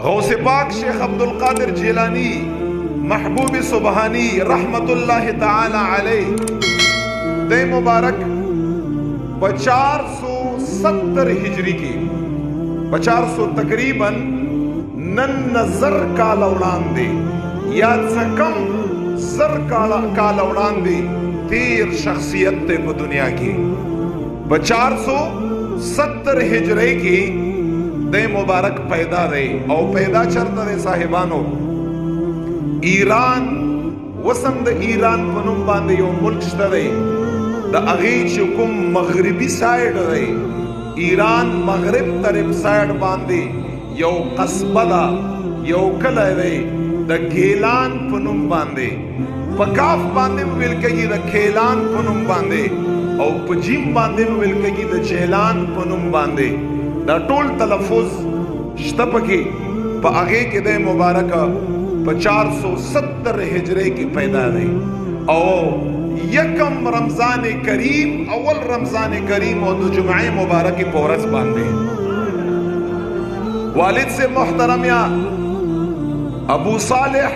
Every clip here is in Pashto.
غوث پاک شیخ القادر جیلانی محبوب سبحانی رحمت اللہ تعالی علیہ دے مبارک 470 ہجری کی 400 تقریباً نن کال وړاندې یا څه کم زر کال وړاندې تیر شخصیت ته په دنیا کې 470 ہجری کی دے مبارک پیدا دے او پیدا چرته دے صاحبانو ایران وسم د ایران په نوم باندې یو ملک شته دی د هغې چې کوم مغربي سایډ دی ایران مغرب طرف سایډ باندې یو قصبه ده یو کلی دی د ګیلان په نوم باندې په کاف باندې ویل کېږي د کیلان په نوم باندې او په جیم باندې ویل کېږي د جیلان په نوم باندې دا ټول تلفظ شته پکې په هغې کې د مبارک په 470 ہجری کې پیدا دی او یکم رمضان کریم اول رمضان کریم او د جمعې مبارک په ورځ باندې والد سے محترم یا ابو صالح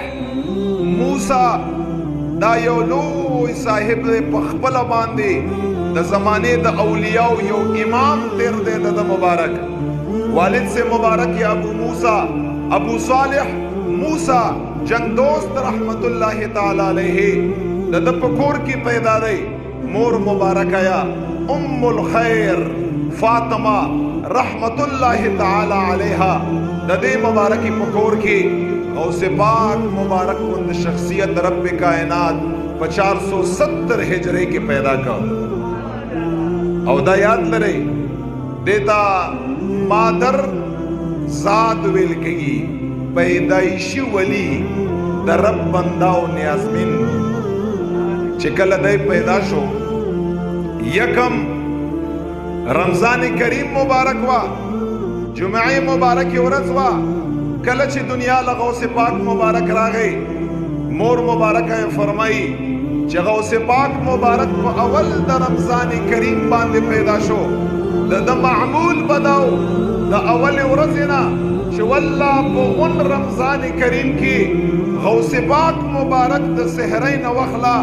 موسیٰ دا یو لوی صاحب دی په خپله باندې د زمانے د اولیاء یو امام تیر دے د مبارک والد سے مبارک یا ابو موسیٰ ابو صالح موسیٰ جنگ دوست رحمت اللہ تعالی علیہ د پکور کی پیدا دے مور مبارک یا ام الخیر فاطمہ رحمت اللہ تعالی علیہ دے مبارکی پکور کی غوث پاک مبارک کند شخصیت رب کائنات 470 ہجری کی پیدا کر او دا یاد لرے دیتا مادر ذات ویل کېږي پیدایشي ولی د رب بندا او نیازمن چې کله دی پیدا شو یکم رمضان کریم مبارک وا جمعې مبارک ورځ وا کله چې دنیا له غوث پاک مبارک راغی مور مبارک فرمائی چې غوث پاک مبارک په اول د رمضان کریم باندې پیدا شو د معمول بداو د اول ورځې نه چې والله په اون رمضان کریم کې غوث پاک مبارک د سحرین وخلا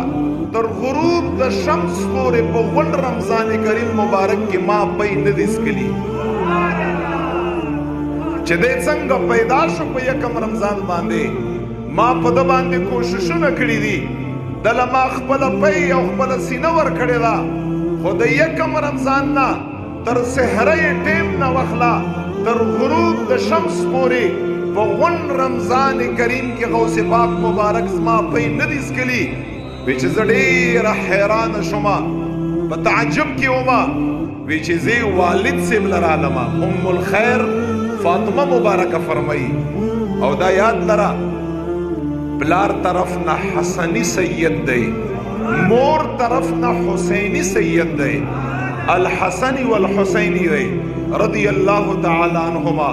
تر غروب د شمس پورې په اون رمضان کریم مبارک کې ما پې نه دي څکلي چې دې څنګه پیدا شو په یکم رمضان باندې ما په د باندې کوششونه کړي دي دله ما خپله پی او خپله سینه ورکړې ده خو د یکم رمضان نه تر سحرۍ ټیم نه وخلا تر غروب د شمس پورې په غون رمضان کریم کې غوث پاک مبارک زما پی نه دي څکلي وی چې زه ډېره حیرانه شومه په تعجب کې ومه وی چې زه والد صاحب له رالمه ام الخیر فاطمه مبارکه فرمایي او دا یاد لره پلار طرف نہ حسنی سید دے مور طرف نہ حسینی سید دے الحسنی والحسینی دے رضی اللہ تعالی عنہما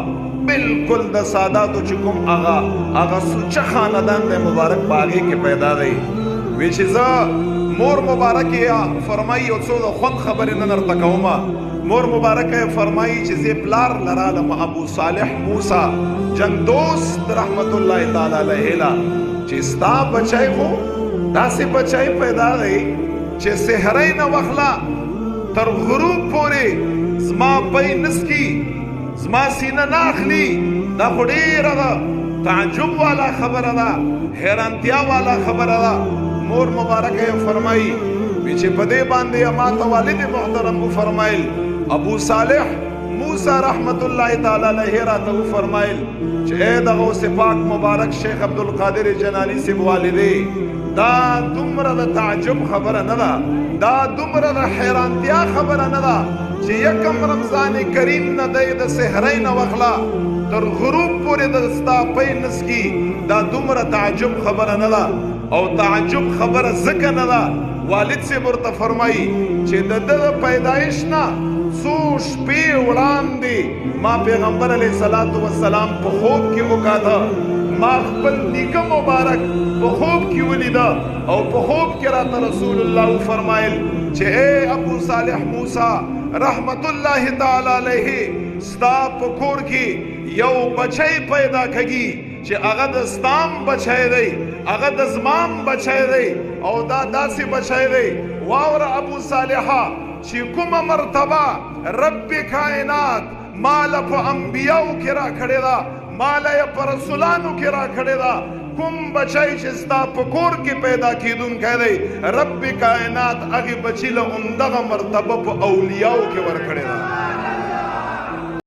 بالکل دا ساداتو چکم آغا سوچا خاندان دے مبارک باغی کے پیدا دے ویچیزا مور مبارک یا فرمائی او څو د خوند خبرې نه درته کومه مور مبارکه فرمایي چې زه پلار لرالم ابو صالح موسیٰ جنگ دوست رحمت الله تعالی علیہ چې ستا بچای خو داسې بچای پیدا دی چې سحرۍ نه وخلا تر غروب پورې زما پی نسکی زما سینه نه اخلي دا خو ډېره ده تعجب والا خبره ده حیرانتیا والا خبره ده مور مبارکه فرمایي چې په دې باندې ما ته والد محترم فرمایل ابو صالح موسیٰ رحمت اللہ تعالی علیہ راته فرمایل چې اے د غوث پاک مبارک شیخ القادر جیلانی سے والدے دا دومره د تعجب خبره نه ده دا دومره د حیرانتیا خبره نه ده چې یکم رمضان کریم نه دی د سحرۍ نه وخلا تر غروب پورې د ستا پی نسکي دا دومره تعجب خبره نه ده او تعجب خبره ځکه نه ده والد سے ورته فرمایي چې د ده د پیدایش نه څو شپې وړاندې ما پیغمبر علیه الصلاۃ والسلام په خوب کې وکاته ما خپل نیکه مبارک په خوب کې ولیده او په خوب کې راته رسول الله فرمایل چې اے ابو صالح موسیٰ رحمت اللہ تعالی علیہ ستا په کور کې یو بچی پیدا کږي چې هغه د ستام بچی دی، هغه د زمام بچی دی، او دا داسې بچی دی. واوره ابو صالحه چې کومه مرتبه رب کائنات مال په انبیاو کې را کړې ده، مال یې په رسولانو کې را کړې ده. کوم بچی چې ستا په کور کې پیدا کېدونکی دی، رب کائنات هغې بچي له همدغه مرتبه په اولیاو کې ورکړې ده.